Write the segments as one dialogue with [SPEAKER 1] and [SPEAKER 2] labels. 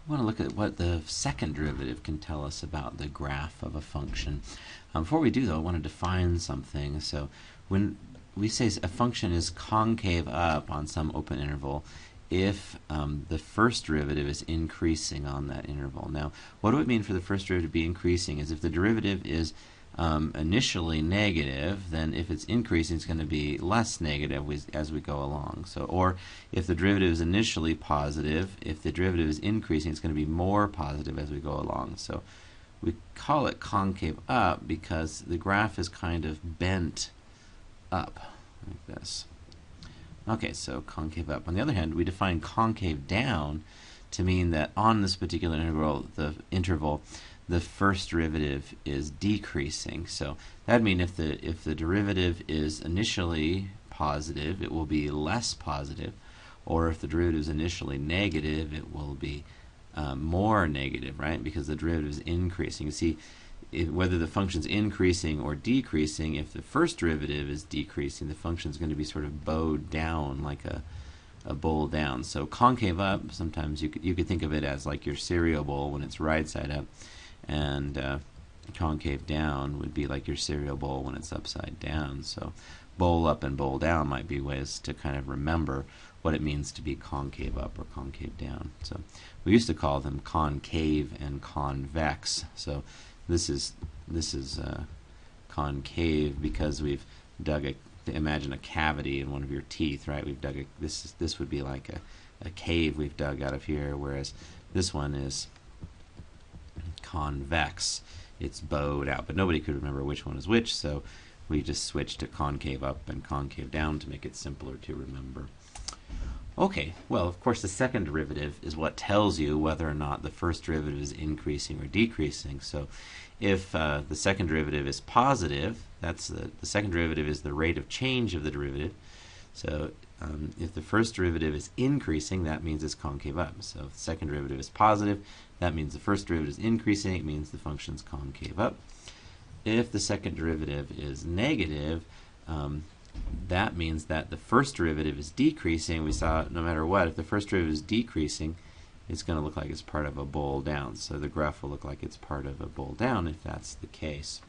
[SPEAKER 1] want to look at what the second derivative can tell us about the graph of a function. Before we do, though, I want to define something. So when we say a function is concave up on some open interval if the first derivative is increasing on that interval. Now, what do it mean for the first derivative to be increasing? Is if the derivative is initially negative, then if it's increasing, it's going to be less negative as we go along. So, or if the derivative is initially positive, if the derivative is increasing, it's going to be more positive as we go along. So we call it concave up because the graph is kind of bent up like this. Okay, so concave up. On the other hand, we define concave down to mean that on this particular interval, the first derivative is decreasing. So that would mean if the derivative is initially positive, it will be less positive, or if the derivative is initially negative, it will be more negative, right? Because the derivative is increasing. You see, whether the function is increasing or decreasing, if the first derivative is decreasing, the function is going to be sort of bowed down like a bowl down. So concave up, sometimes you could think of it as like your cereal bowl when it's right side up, and concave down would be like your cereal bowl when it's upside down. So bowl up and bowl down might be ways to kind of remember what it means to be concave up or concave down. So we used to call them concave and convex. So this is concave because we've dug imagine a cavity in one of your teeth, right? We've dug this would be like a cave we've dug out of here, whereas this one is convex. It's bowed out, but nobody could remember which one is which, so we just switched to concave up and concave down to make it simpler to remember. Okay, well, of course, the second derivative is what tells you whether or not the first derivative is increasing or decreasing. So if the second derivative is positive, that's the second derivative is the rate of change of the derivative. So if the first derivative is increasing, that means it's concave up. So if the second derivative is positive, that means the first derivative is increasing. It means the function's concave up. If the second derivative is negative, that means that the first derivative is decreasing. We saw no matter what, if the first derivative is decreasing, it's going to look like it's part of a bowl down. So the graph will look like it's part of a bowl down if that's the case.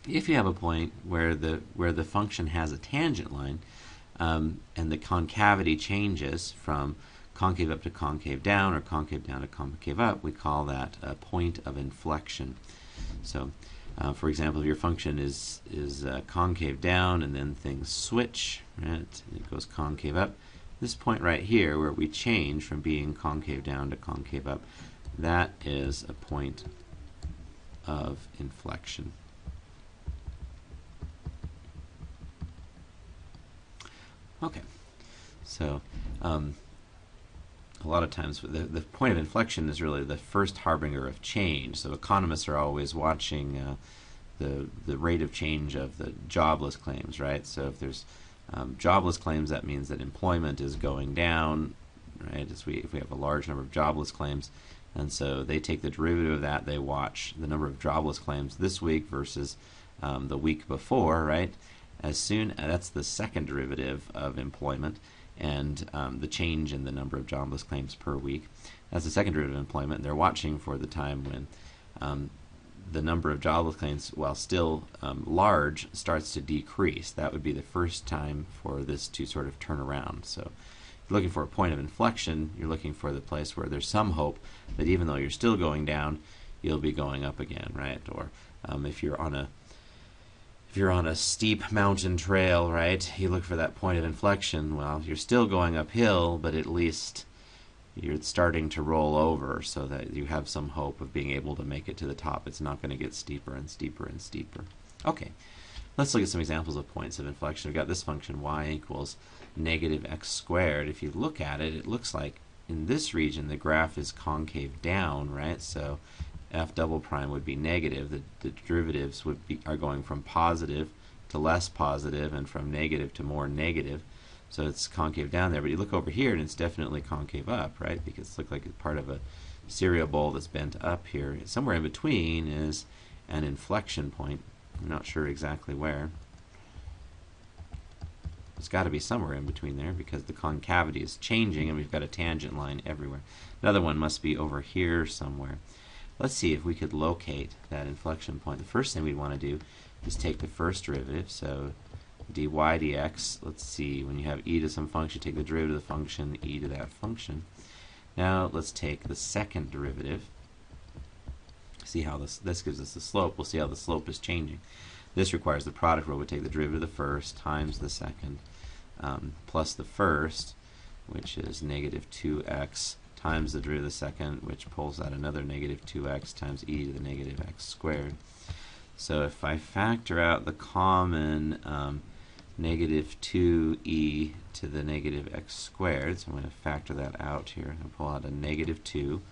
[SPEAKER 1] If you have a point where the function has a tangent line and the concavity changes from concave up to concave down or concave down to concave up, we call that a point of inflection. So for example, if your function is concave down and then things switch, right? It goes concave up. This point right here where we change from being concave down to concave up, that is a point of inflection. Okay, so a lot of times the point of inflection is really the first harbinger of change. So economists are always watching the rate of change of the jobless claims, right? So if there's jobless claims, that means that employment is going down, right? If we have a large number of jobless claims, and so they take the derivative of that, they watch the number of jobless claims this week versus the week before, right? That's the second derivative of employment, and the change in the number of jobless claims per week. That's the second derivative of employment, and they're watching for the time when the number of jobless claims, while still large, starts to decrease. That would be the first time for this to sort of turn around. So if you're looking for a point of inflection, you're looking for the place where there's some hope that even though you're still going down, you'll be going up again, right? Or if you're on a steep mountain trail, right, you look for that point of inflection. Well, you're still going uphill, but at least you're starting to roll over so that you have some hope of being able to make it to the top. It's not going to get steeper and steeper and steeper. Okay, let's look at some examples of points of inflection. We've got this function y equals negative x squared. If you look at it, it looks like in this region the graph is concave down, right? So f double prime would be negative. The derivatives are going from positive to less positive and from negative to more negative. So it's concave down there, but you look over here and it's definitely concave up, right? Because it looks like it's part of a cereal bowl that's bent up here. Somewhere in between is an inflection point. I'm not sure exactly where. It's got to be somewhere in between there because the concavity is changing and we've got a tangent line everywhere. Another one must be over here somewhere. Let's see if we could locate that inflection point. The first thing we want to do is take the first derivative, so dy dx. Let's see, when you have e to some function, take the derivative of the function, e to that function. Now let's take the second derivative. See how this gives us the slope. We'll see how the slope is changing. This requires the product rule. We take the derivative of the first times the second plus the first, which is negative 2x, times the derivative of the second, which pulls out another negative 2x times e to the negative x squared. So if I factor out the common negative 2e to the negative x squared, so I'm going to factor that out here. I'll pull out a negative 2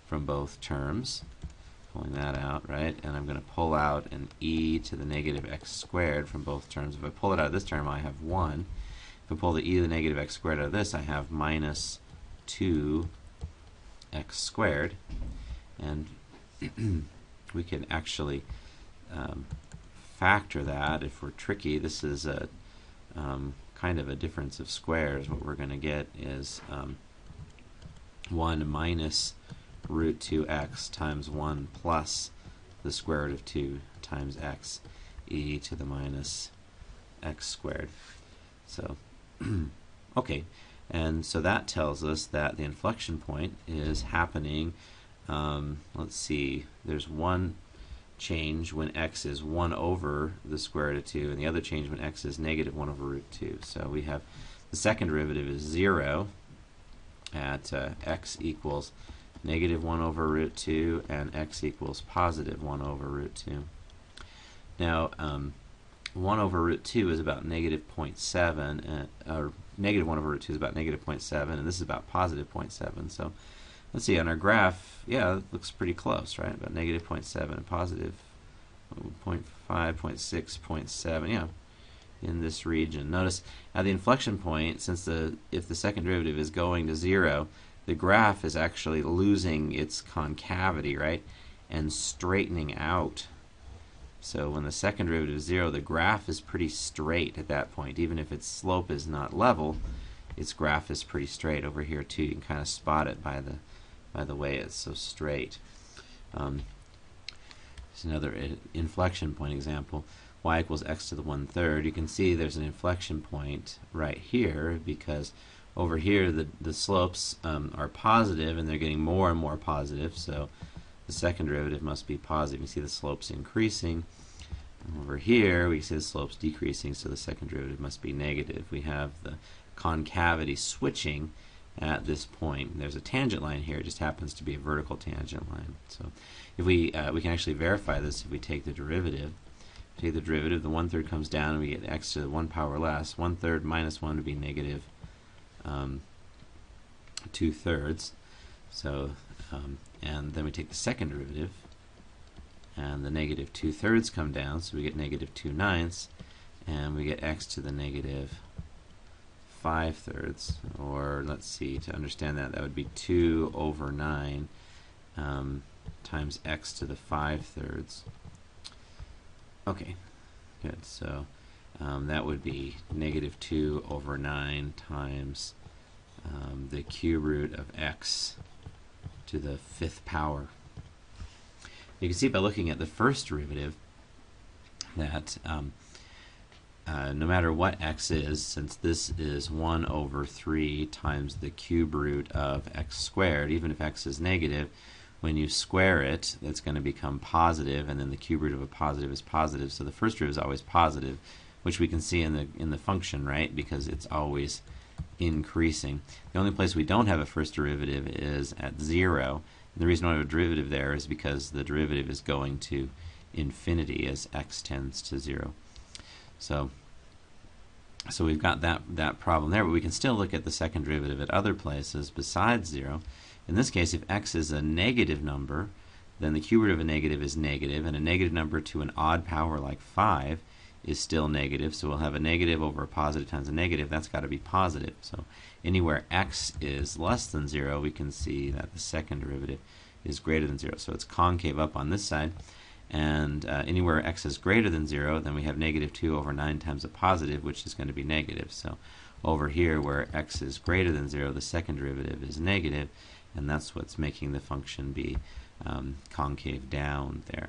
[SPEAKER 1] from both terms, pulling that out, right? And I'm going to pull out an e to the negative x squared from both terms. If I pull it out of this term, I have 1. If I pull the e to the negative x squared out of this, I have minus 2x squared. And we can actually factor that if we're tricky. This is a kind of a difference of squares. What we're going to get is 1 minus root 2x times 1 plus the square root of 2 times x, e to the minus x squared. So, okay, and so that tells us that the inflection point is happening, let's see, there's one change when x is 1 over the square root of 2, and the other change when x is negative 1 over root 2. So we have the second derivative is 0 at x equals negative 1 over root 2 and x equals positive 1 over root 2. Now 1 over root 2 is about negative 0.7, or negative 1 over root 2 is about negative 0.7, and this is about positive 0.7. So let's see, on our graph, yeah, it looks pretty close, right? About negative 0.7 and positive 0.5, 0.6, 0.7, yeah, in this region. Notice at the inflection point, since if the second derivative is going to 0, the graph is actually losing its concavity, right, and straightening out. So when the second derivative is 0, the graph is pretty straight at that point. Even if its slope is not level, its graph is pretty straight. Over here too, you can kind of spot it by the way it's so straight. Here's another inflection point example. Y equals x to the 1/3. You can see there's an inflection point right here because over here the slopes are positive and they're getting more and more positive, so the second derivative must be positive. You see the slopes increasing. Over here we see the slopes decreasing, so the second derivative must be negative. We have the concavity switching at this point. There's a tangent line here. It just happens to be a vertical tangent line. So if we can actually verify this if we take the derivative. Take the derivative, the 1/3 comes down, and we get x to the 1 power less. 1/3 minus 1 would be negative 2/3. So, and then we take the second derivative, and the negative 2/3 come down, so we get negative 2/9, and we get x to the negative 5/3. Or let's see, to understand that, that would be 2 over 9 times x to the 5/3. Okay, good. So that would be negative 2 over 9 times the cube root of x to the 5th power. You can see by looking at the first derivative that no matter what x is, since this is 1 over 3 times the cube root of x squared, even if x is negative, when you square it, it's going to become positive, and then the cube root of a positive is positive. So the first derivative is always positive, which we can see in the function, right? Because it's always increasing. The only place we don't have a first derivative is at 0. And the reason we don't have a derivative there is because the derivative is going to infinity as x tends to 0. So we've got that problem there, but we can still look at the second derivative at other places besides 0. In this case, if x is a negative number, then the cube root of a negative is negative, and a negative number to an odd power like 5 is still negative, so we'll have a negative over a positive times a negative. That's got to be positive. So anywhere x is less than 0, we can see that the second derivative is greater than 0. So it's concave up on this side. And anywhere x is greater than 0, then we have negative 2 over 9 times a positive, which is going to be negative. So over here, where x is greater than 0, the second derivative is negative, and that's what's making the function be concave down there.